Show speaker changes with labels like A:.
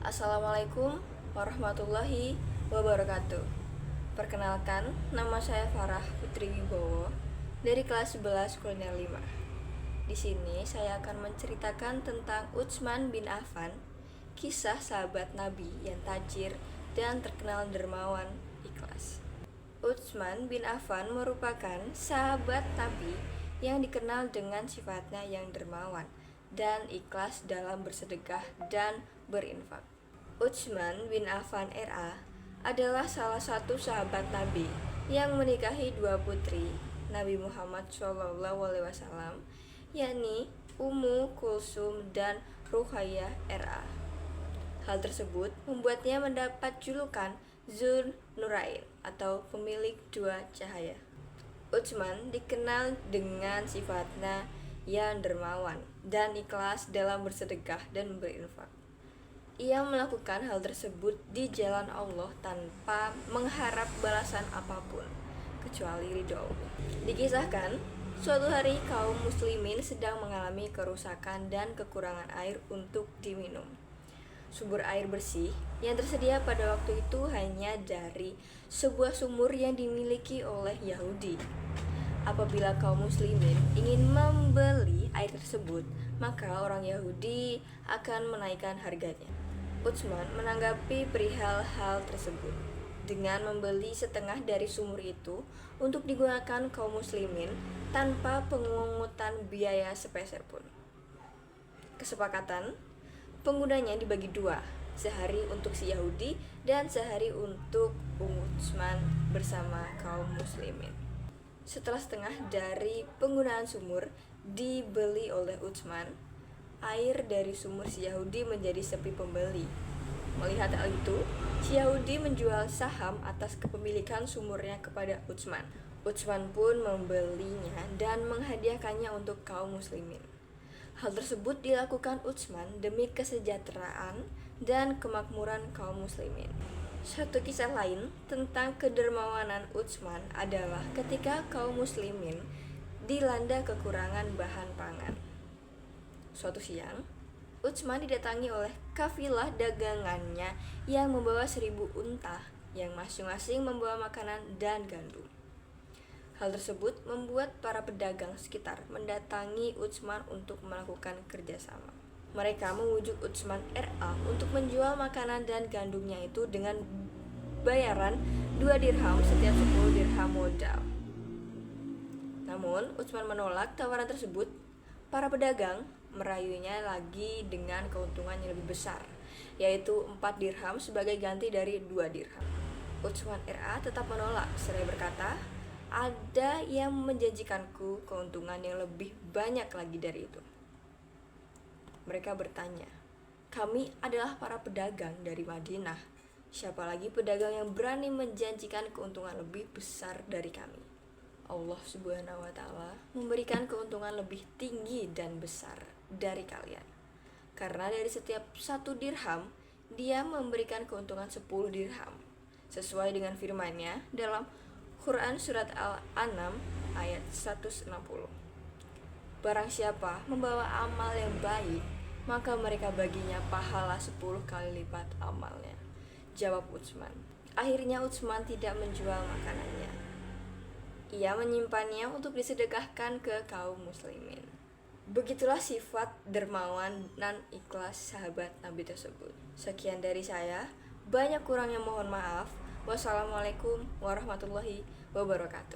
A: Assalamualaikum warahmatullahi wabarakatuh. Perkenalkan, nama saya Farah Putri Wibowo dari kelas 11 Kuliner 5. Di sini saya akan menceritakan tentang Utsman bin Affan, kisah sahabat Nabi yang tajir dan terkenal dermawan ikhlas. Utsman bin Affan merupakan sahabat Nabi yang dikenal dengan sifatnya yang dermawan dan ikhlas dalam bersedekah dan berinfak. Utsman bin Affan RA adalah salah satu sahabat Nabi yang menikahi dua putri Nabi Muhammad SAW, yakni Ummu Kulsum dan Ruqayyah RA. Hal tersebut membuatnya mendapat julukan Dzun Nurain atau pemilik dua cahaya. Utsman dikenal dengan sifatnya yang dermawan dan ikhlas dalam bersedekah dan berinfak. Ia melakukan hal tersebut di jalan Allah tanpa mengharap balasan apapun kecuali ridho Allah. Dikisahkan, suatu hari kaum muslimin sedang mengalami kerusakan dan kekurangan air untuk diminum. Sumber air bersih yang tersedia pada waktu itu hanya dari sebuah sumur yang dimiliki oleh Yahudi. Apabila kaum muslimin ingin membeli air tersebut, maka orang Yahudi akan menaikkan harganya. Utsman menanggapi perihal hal tersebut dengan membeli setengah dari sumur itu untuk digunakan kaum muslimin tanpa pemungutan biaya sepeser pun. Kesepakatan penggunanya dibagi dua, sehari untuk si Yahudi dan sehari untuk Utsman bersama kaum muslimin. Setelah setengah dari penggunaan sumur dibeli oleh Utsman, air dari sumur si Yahudi menjadi sepi pembeli. Melihat hal itu, si Yahudi menjual saham atas kepemilikan sumurnya kepada Utsman. Utsman pun membelinya dan menghadiahkannya untuk kaum muslimin. Hal tersebut dilakukan Utsman demi kesejahteraan dan kemakmuran kaum muslimin. Satu kisah lain tentang kedermawanan Utsman adalah ketika kaum muslimin dilanda kekurangan bahan pangan. Suatu siang, Utsman didatangi oleh kafilah dagangannya yang membawa 1000 unta yang masing-masing membawa makanan dan gandum. Hal tersebut membuat para pedagang sekitar mendatangi Utsman untuk melakukan kerjasama. Mereka memujuk Utsman RA untuk menjual makanan dan gandumnya itu dengan bayaran 2 dirham setiap 10 dirham modal. Namun Utsman menolak tawaran tersebut. Para pedagang merayunya lagi dengan keuntungan yang lebih besar, yaitu 4 dirham sebagai ganti dari 2 dirham. Utsman RA tetap menolak seraya berkata, "Ada yang menjanjikanku keuntungan yang lebih banyak lagi dari itu." Mereka bertanya, "Kami adalah para pedagang dari Madinah. Siapa lagi pedagang yang berani menjanjikan keuntungan lebih besar dari kami?" Allah Subhanahu wa Ta'ala memberikan keuntungan lebih tinggi dan besar dari kalian. Karena dari setiap 1 dirham, dia memberikan keuntungan 10 dirham, sesuai dengan firman-Nya dalam Quran Surat Al-An'am ayat 160. Barang siapa membawa amal yang baik, maka mereka baginya pahala 10 kali lipat amalnya, jawab Utsman. Akhirnya Utsman tidak menjual makanannya. Ia menyimpannya untuk disedekahkan ke kaum muslimin. Begitulah sifat dermawan dan ikhlas sahabat Nabi tersebut. Sekian dari saya, banyak kurangnya mohon maaf. Wassalamualaikum warahmatullahi wabarakatuh.